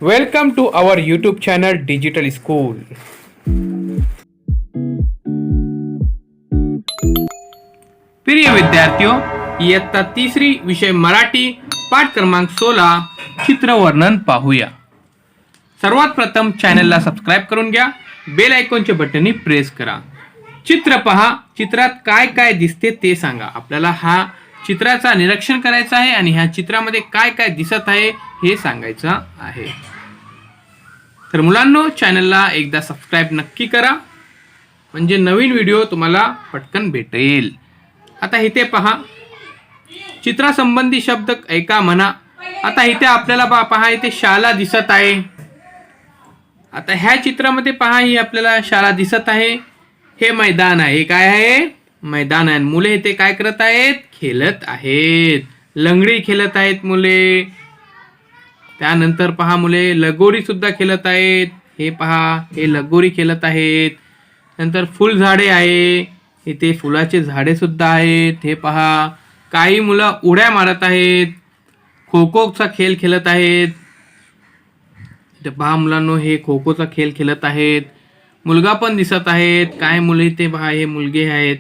Welcome to our YouTube channel Digital School. प्रिय विद्यार्थियों, इयत्ता तिसरी विषय मराठी पाठ क्रमांक 16 चित्रवर्णन पाहूया. सर्वात प्रथम चॅनलला सबस्क्राइब करून घ्या. बेल आयकॉनचे बटन प्रेस करा. चित्र पहा. चित्रात काय काय दिसते ते सांगा. आपल्याला हा चित्राचा निरीक्षण करायचा आहे आणि ह्या चित्रामध्ये काय काय दिसत आहे हे सांगायचं आहे. तर मुलांनो, चॅनलला एकदा सबस्क्राइब नक्की करा म्हणजे नवीन व्हिडिओ तुम्हाला पटकन भेटेल. आता इथे पहा, चित्रासंबंधी शब्द ऐका म्हणा. आता इथे आपल्याला पहा, इथे शाळा दिसत आहे. आता ह्या चित्रामध्ये पहा, ही आपल्याला शाळा दिसत आहे. हे मैदान आहे. काय आहे? मैदान आहे. मुले इथे काय करत आहेत? खेळत आहेत. लंगडी खेळत आहेत मुले. त्यानंतर पहा, मुले लगोरी सुद्धा खेळत आहेत. हे पहा, हे लगोरी खेळत आहेत. नंतर फुलझाडे आहे. इथे फुलाचे झाडे सुद्धा आहेत. हे पहा, काही मुलं उड्या मारत आहेत. खो खोचा खेळ खेळत आहेत. इथे पहा मुलांनो, हे खो खोचा खेळ खेळत आहेत. मुलगा पण दिसत आहेत. काय मुले इथे पहा, हे मुलगे आहेत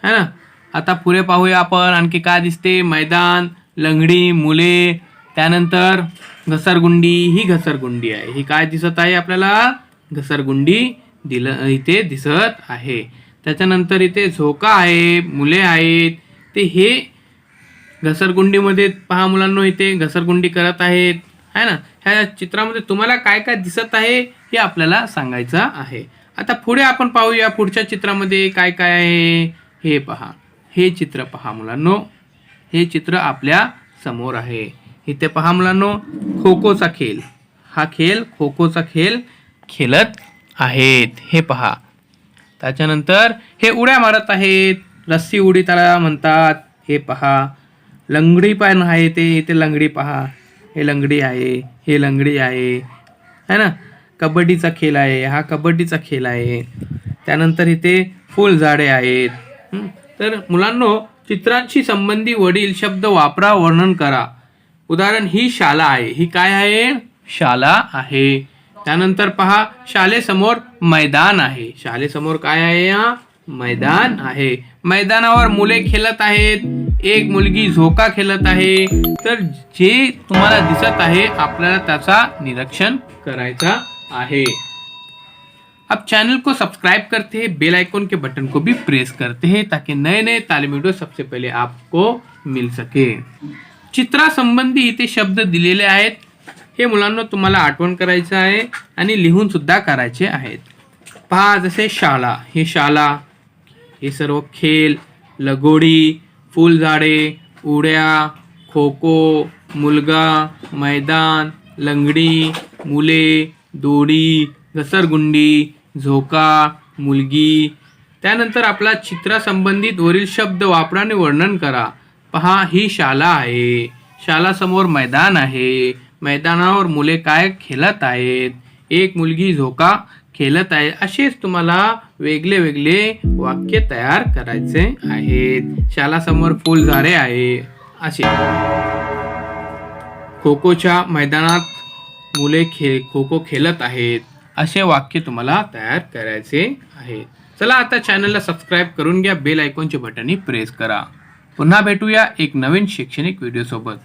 है ना. आता पुढे पाहूया आपण. आणखी काय दिसते? मैदान, लंगडी, मुले. त्यानंतर घसरगुंडी. ही घसरगुंडी आहे. ही काय दिसत आहे आपल्याला? घसरगुंडी इथे दिसत आहे. त्याच्यानंतर इथे झोका आहे. मुले आहेत ते हे घसरगुंडीमध्ये पहा मुलांनो, इथे घसरगुंडी करत आहेत है ना. ह्या चित्रामध्ये तुम्हाला काय काय दिसत आहे हे आपल्याला सांगायचं आहे. आता पुढे आपण पाहूया. पुढच्या चित्रामध्ये काय काय आहे हे पहा. हे चित्र पहा मुलांनो. हे चित्र आपल्या समोर आहे. इथे पहा मुलांनो, खो खोचा खेळ. हा खेळ खो खोचा खेळ खेळत आहेत. हे पहा. त्याच्यानंतर हे उड्या मारत आहेत. रस्सी उडी त्याला म्हणतात. हे पहा. लंगडी पण आहे. ते इथे लंगडी पहा. हे लंगडी आहे. हे लंगडी आहे है ना. कबड्डीचा खेळ आहे. हा कबड्डीचा खेळ आहे. त्यानंतर इथे फुलझाडे आहेत. तर मुलांनो, चित्रांशी संबंधी वडील शब्द वापरा, वर्णन करा. उदाहरण, ही शाळा आहे. ही काय आहे? शाळा आहे. त्यानंतर पहा, शाळेसमोर मैदान आहे. शाळेसमोर काय आहे? हा मैदान आहे. मैदानावर मुले खेळत आहेत. एक मुलगी झोका खेळत आहे. तर जे तुम्हाला दिसत आहे आपल्याला त्याचा निरीक्षण करायचा आहे. अब चैनल को सब्सक्राइब करते हैं, बेल आइकॉन के बटन को भी प्रेस करते हैं ताकि नए नए तालीम वीडियो सबसे पहले आपको मिल सके. चित्रासंबंधी इथे शब्द दिलेले आहेत. हे मुलांना तुम्हाला आठवण करायचं आहे आणि लिहून सुद्धा करायचे आहेत. पहा, जसे शाळा. हे शाळा, हे सर्व खेळ, लगोडी, फुलझाडे, उड्या, खो खो, मुलगा, मैदान, लंगडी, मुले, दोडी, घसरगुंडी, झोका, मुलगी. त्यानंतर आपला चित्रासंबंधित वरील शब्द वापरा आणि वर्णन करा. पहा, ही शाळा आहे. शाळासमोर मैदान आहे. मैदानावर मुले काय खेळत आहेत. एक मुलगी झोका खेळत आहे. असेच तुम्हाला वेगळे वेगळे वाक्य तयार करायचे आहेत. शाळासमोर फुलझाडे आहे. असे खो खोच्या मैदानात मुले खो खो खेळत आहेत. असे वाक्य तुम्हाला तयार करायचे आहे. चला, आता चॅनलला सबस्क्राइब करून घ्या. बेल आयकॉनचे बटन प्रेस करा. पुन्हा भेटूया एक नवीन शैक्षणिक व्हिडिओ सोबत.